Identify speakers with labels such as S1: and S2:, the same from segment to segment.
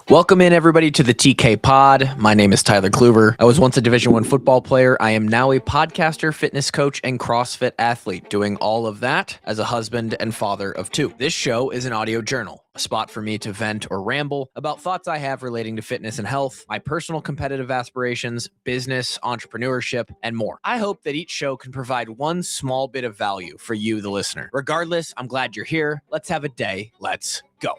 S1: Welcome in, everybody, to the TK Pod. My name is Tyler Kluver. I was once a Division I football player. I am now a podcaster, fitness coach, and CrossFit athlete, doing all of that as a husband and father of two. This show is an audio journal, a spot for me to vent or ramble about thoughts I have relating to fitness and health, my personal competitive aspirations, business, entrepreneurship, and more. I hope that each show can provide one small bit of value for you, the listener. Regardless, I'm glad you're here. Let's have a day. Let's go.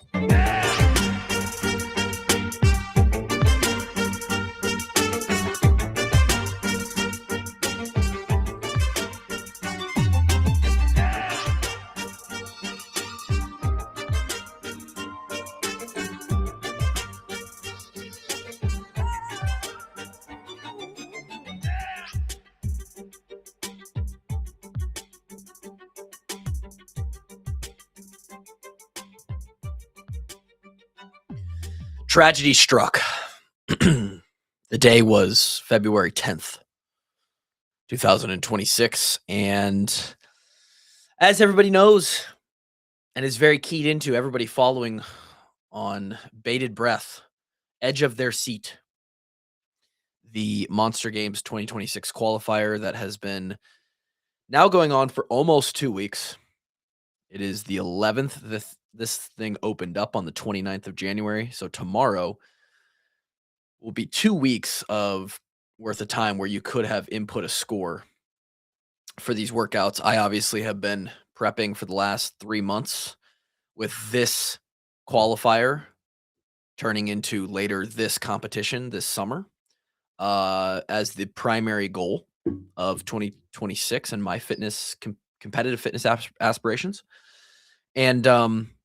S1: Tragedy struck. The day was February 10th, 2026. And as everybody knows and is very keyed into, everybody following on bated breath, edge of their seat, the Monster Games 2026 qualifier that has been now going on for almost 2 weeks. It is the 11th. This thing opened up on the 29th of January. So tomorrow will be 2 weeks of worth of time where you could have input a score for these workouts. I obviously have been prepping for the last 3 months with this qualifier turning into later this competition this summer as the primary goal of 2026 and my fitness competitive fitness aspirations.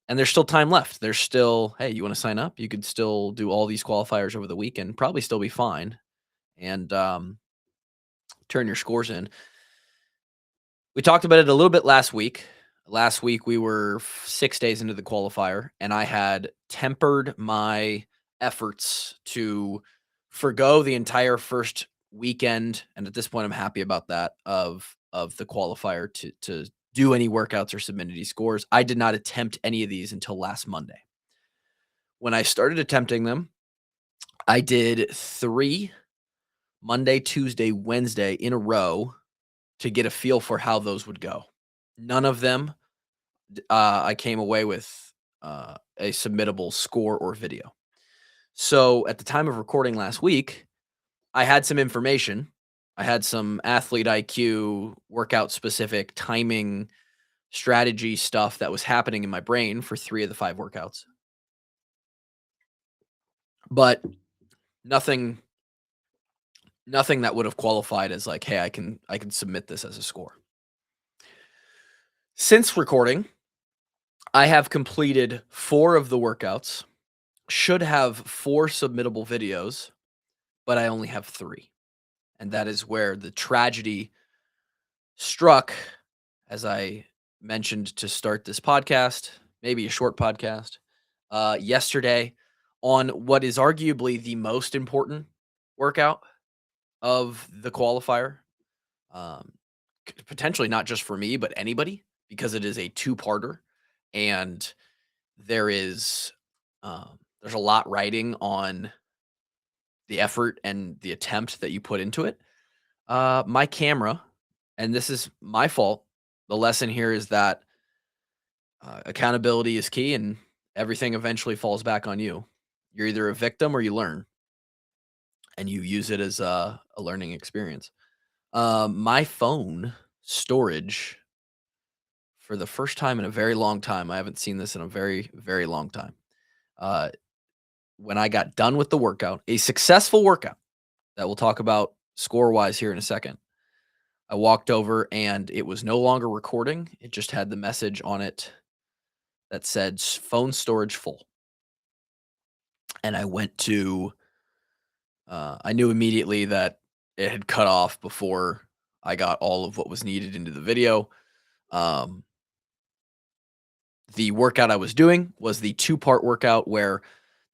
S1: And there's still time left. There's still, hey, you want to sign up? You could still do all these qualifiers over the weekend, probably still be fine, and turn your scores in. We talked about it a little bit last week. Last week, we were 6 days into the qualifier, and I had tempered my efforts to forgo the entire first weekend, and at this point, I'm happy about that, of the qualifier to do any workouts or submit any scores. I did not attempt any of these until last Monday. When I started attempting them, I did 3 Monday, Tuesday, Wednesday in a row to get a feel for how those would go. None of them I came away with a submittable score or video. So at the time of recording last week, I had some information. I had some athlete IQ, workout specific timing strategy stuff that was happening in my brain for 3 of the 5 workouts. But nothing that would have qualified as like, hey, I can submit this as a score. Since recording, I have completed 4 of the workouts, should have 4 submittable videos, but I only have 3. And that is where the tragedy struck, as I mentioned to start this podcast, maybe a short podcast, yesterday, on what is arguably the most important workout of the qualifier. Potentially not just for me, but anybody, because it is a 2-parter, and there's a lot riding on the effort and the attempt that you put into it. My camera, and this is my fault. The lesson here is that accountability is key, and everything eventually falls back on you. You're either a victim or you learn, and you use it as a learning experience. My phone storage, for the first time in a very long time, I haven't seen this in a very, very long time. When I got done with the workout, a successful workout that we'll talk about score-wise here in a second, I walked over and it was no longer recording. It just had the message on it that said phone storage full. And I went to, I knew immediately that it had cut off before I got all of what was needed into the video. The workout I was doing was the 2-part workout where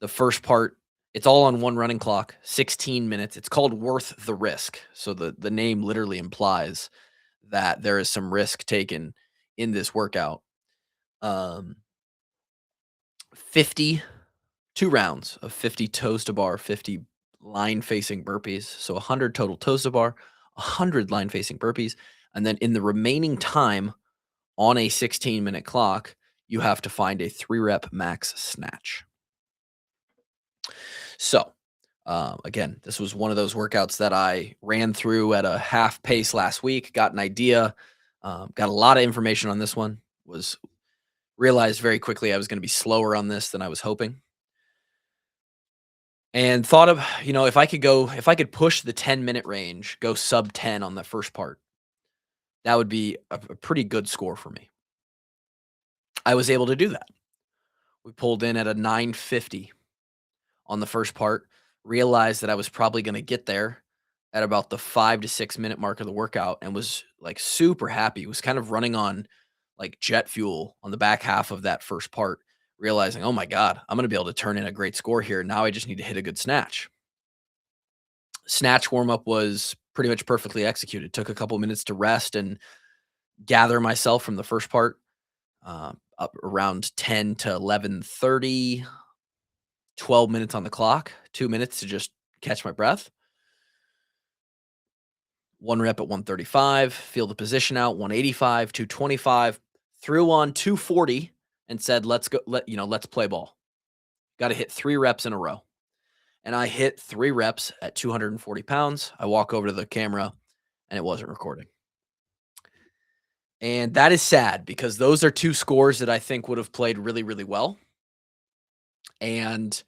S1: the first part, it's all on one running clock, 16 minutes. It's called Worth the Risk. So the name literally implies that there is some risk taken in this workout. 50 2 rounds of 50 toes to bar, 50 line facing burpees. So 100 total toes to bar, 100 line facing burpees. And then in the remaining time on a 16-minute clock, you have to find a 3 rep max snatch. So, again, this was one of those workouts that I ran through at a half pace last week, got an idea, got a lot of information on this one, was realized very quickly I was going to be slower on this than I was hoping. And thought of, if I could push the 10-minute range, go sub 10 on the first part, that would be a pretty good score for me. I was able to do that. We pulled in at a 950 on the first part, realized that I was probably going to get there at about the 5 to 6 minute mark of the workout and was like super happy. Was kind of running on like jet fuel on the back half of that first part, realizing, oh my God, I'm going to be able to turn in a great score here. Now I just need to hit a good snatch. Snatch warm up was pretty much perfectly executed. Took a couple minutes to rest and gather myself from the first part. Up around 10 to 11:30, 12 minutes on the clock, 2 minutes to just catch my breath. 1 rep at 135, feel the position out, 185, 225, threw on 240 and said, let's go, let's play ball. Got to hit 3 reps in a row. And I hit 3 reps at 240 pounds. I walk over to the camera and it wasn't recording. And that is sad because those are 2 scores that I think would have played really, really well. And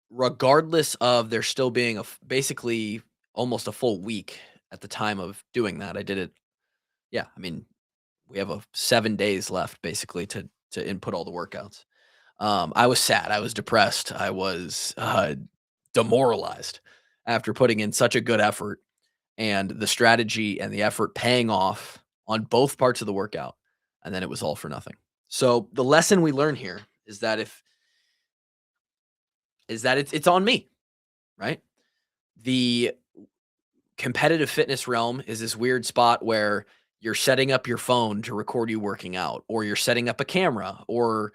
S1: regardless of there still being basically almost a full week at the time of doing that, I did it. Yeah, I mean, we have 7 days left basically to input all the workouts. I was sad. I was depressed. I was demoralized after putting in such a good effort and the strategy and the effort paying off on both parts of the workout, and then it was all for nothing. So the lesson we learn here is that it's on me, right? The competitive fitness realm is this weird spot where you're setting up your phone to record you working out, or you're setting up a camera, or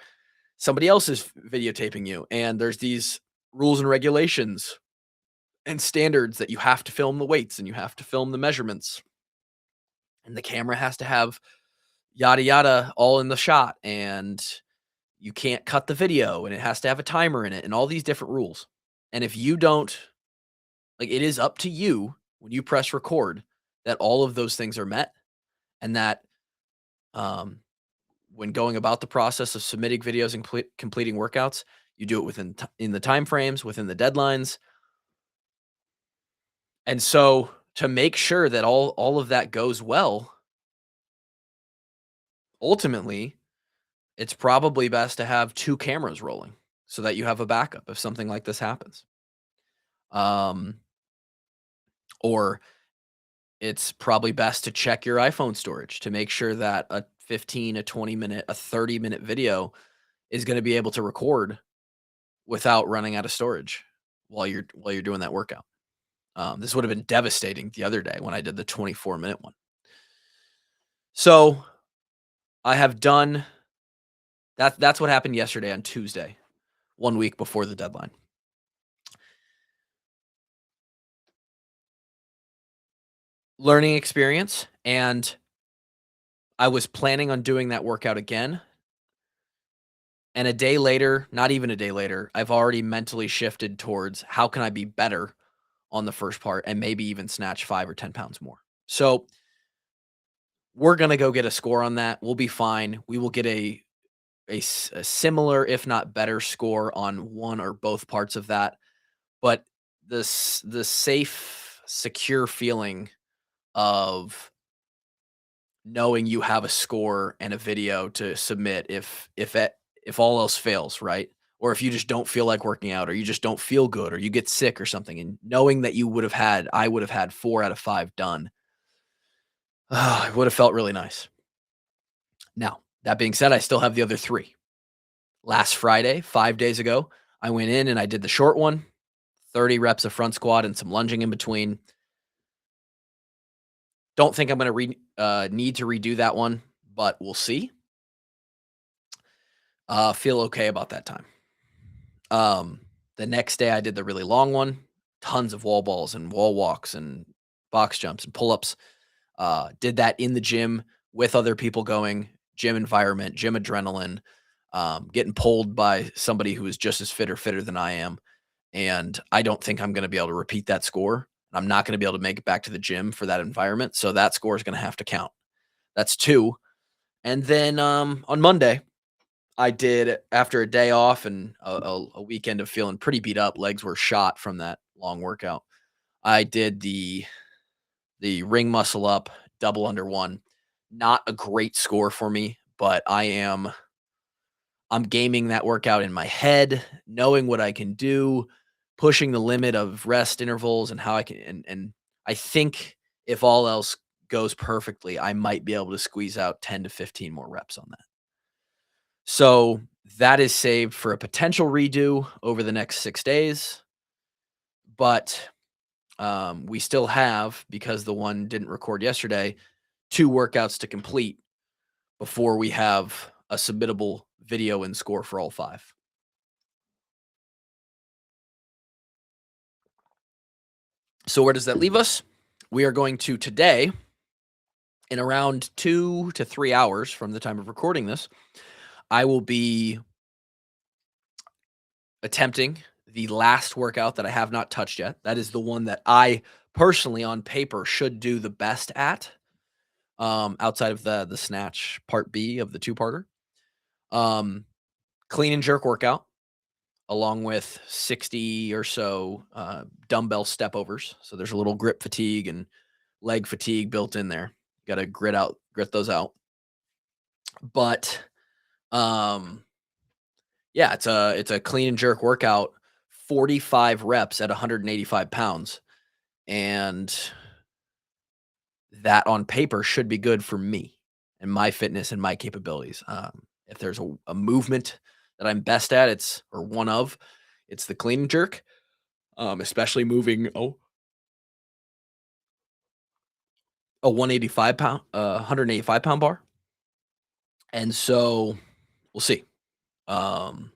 S1: somebody else is videotaping you, and there's these rules and regulations and standards that you have to film the weights and you have to film the measurements, and the camera has to have yada yada all in the shot, and you can't cut the video, and it has to have a timer in it, and all these different rules. And if you don't, like, it is up to you when you press record that all of those things are met, and that um, when going about the process of submitting videos and completing workouts, you do it in the time frames, within the deadlines. And so to make sure that all of that goes well, ultimately, it's probably best to have 2 cameras rolling so that you have a backup if something like this happens. Um, or it's probably best to check your iPhone storage to make sure that a 15, a 20-minute, a 30-minute video is going to be able to record without running out of storage while you're doing that workout. This would have been devastating the other day when I did the 24-minute one. So I have done that. That's what happened yesterday on Tuesday, 1 week before the deadline. Learning experience, and I was planning on doing that workout again. And a day later, not even a day later, I've already mentally shifted towards how can I be better on the first part and maybe even snatch 5 or 10 pounds more. So we're going to go get a score on that. We'll be fine. We will get a similar, if not better, score on one or both parts of that. But the safe, secure feeling of knowing you have a score and a video to submit if all else fails, right? Or if you just don't feel like working out, or you just don't feel good, or you get sick or something, and knowing that I would have had 4 out of 5 done, it would have felt really nice. Now, that being said, I still have the other 3. Last Friday, 5 days ago, I went in and I did the short one, 30 reps of front squat and some lunging in between. Don't think I'm going to need to redo that one, but we'll see. Feel okay about that time. Um, the next day I did the really long one, tons of wall balls and wall walks and box jumps and pull-ups. Did that in the gym with other people going, gym environment, gym adrenaline, getting pulled by somebody who is just as fit or fitter than I am. And I don't think I'm going to be able to repeat that score. I'm not going to be able to make it back to the gym for that environment. So that score is going to have to count. That's two. And then on Monday, I did after a day off and a weekend of feeling pretty beat up. Legs were shot from that long workout. I did the ring muscle up double under one. Not a great score for me, but I'm gaming that workout in my head, knowing what I can do, pushing the limit of rest intervals and how I can and I think if all else goes perfectly, I might be able to squeeze out 10 to 15 more reps on that. So that is saved for a potential redo over the next 6 days, but we still have, because the one didn't record yesterday, 2 workouts to complete before we have a submittable video and score for all 5. So where does that leave us? We are going to today, in around 2 to 3 hours from the time of recording this, I will be attempting the last workout that I have not touched yet. That is the one that I personally on paper should do the best at, outside of the snatch part B of the two-parter. Um, Clean and jerk workout along with 60 or so dumbbell step overs. So there's a little grip fatigue and leg fatigue built in there. Got to grit those out. But um, yeah, it's a clean and jerk workout, 45 reps at 185 pounds, and that on paper should be good for me and my fitness and my capabilities. If there's a movement that I'm best at, it's the clean and jerk, especially moving a 185 pound bar. And so we'll see. Um,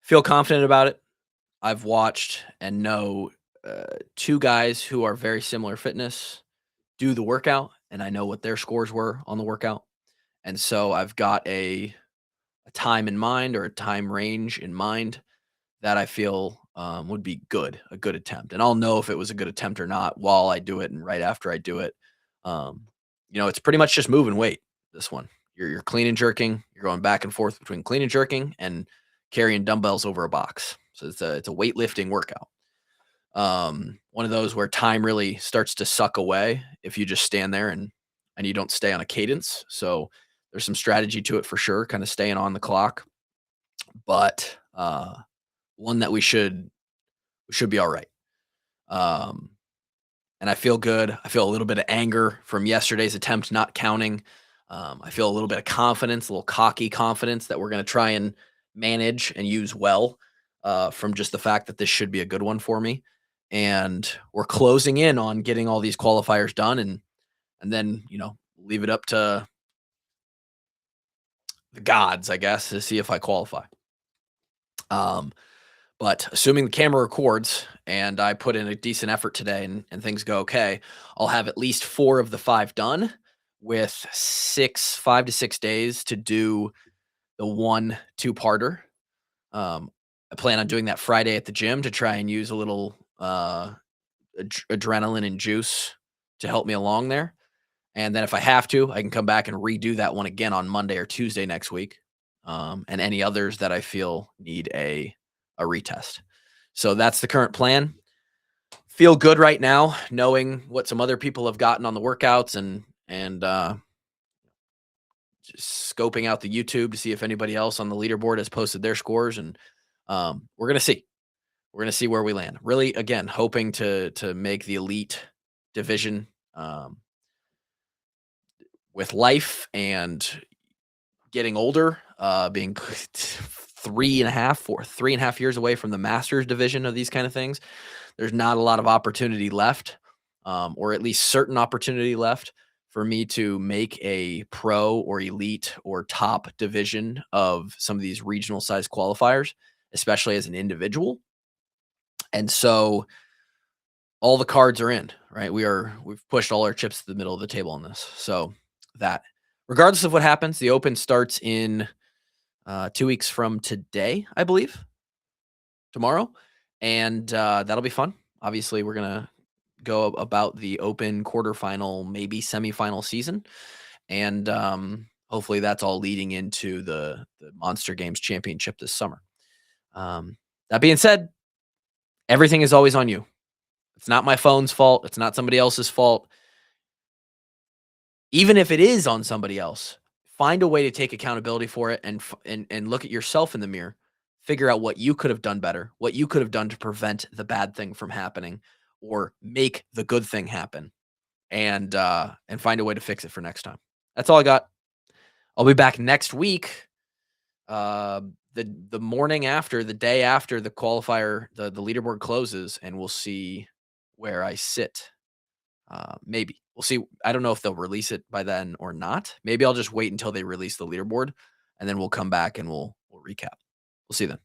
S1: feel confident about it. I've watched and know 2 guys who are very similar fitness do the workout, and I know what their scores were on the workout. And so I've got a time in mind or a time range in mind that I feel would be a good attempt. And I'll know if it was a good attempt or not while I do it and right after I do it. Um, it's pretty much just moving weight. This one, you're clean and jerking. You're going back and forth between clean and jerking and carrying dumbbells over a box. So it's a weightlifting workout. One of those where time really starts to suck away if you just stand there and you don't stay on a cadence. So there's some strategy to it for sure, kind of staying on the clock, but one that we should be all right. Um, and I feel good. I feel a little bit of anger from yesterday's attempt not counting. I feel a little bit of confidence, a little cocky confidence that we're going to try and manage and use well, from just the fact that this should be a good one for me. And we're closing in on getting all these qualifiers done, and then leave it up to the gods, I guess, to see if I qualify. Um, But assuming the camera records and I put in a decent effort today and things go okay, I'll have at least 4 of the 5 done with 5 to 6 days to do the one two-parter. I plan on doing that Friday at the gym to try and use a little adrenaline and juice to help me along there. And then if I have to, I can come back and redo that one again on Monday or Tuesday next week. And any others that I feel need a retest. So that's the current plan. Feel good right now, knowing what some other people have gotten on the workouts and just scoping out the YouTube to see if anybody else on the leaderboard has posted their scores. And we're gonna see. We're gonna see where we land. Really, again, hoping to make the elite division. With life and getting older, being 3.5 years away from the masters division of these kind of things, there's not a lot of opportunity left, or at least certain opportunity left for me to make a pro or elite or top division of some of these regional size qualifiers, especially as an individual. And so all the cards are in, right? We've pushed all our chips to the middle of the table on this. So that regardless of what happens, the open starts in 2 weeks from today, I believe, tomorrow. And that'll be fun. Obviously, we're gonna go about the open quarterfinal, maybe semifinal season. And hopefully that's all leading into the Monster Games Championship this summer. That being said, everything is always on you. It's not my phone's fault. It's not somebody else's fault. Even if it is on somebody else, find a way to take accountability for it and look at yourself in the mirror. Figure out what you could have done better, what you could have done to prevent the bad thing from happening, or make the good thing happen, and find a way to fix it for next time. That's all I got. I'll be back next week. Uh, the morning after, the day after the qualifier, the leaderboard closes, and we'll see where I sit. Maybe we'll see. I don't know if they'll release it by then or not. Maybe I'll just wait until they release the leaderboard, and then we'll come back and we'll recap. We'll see then.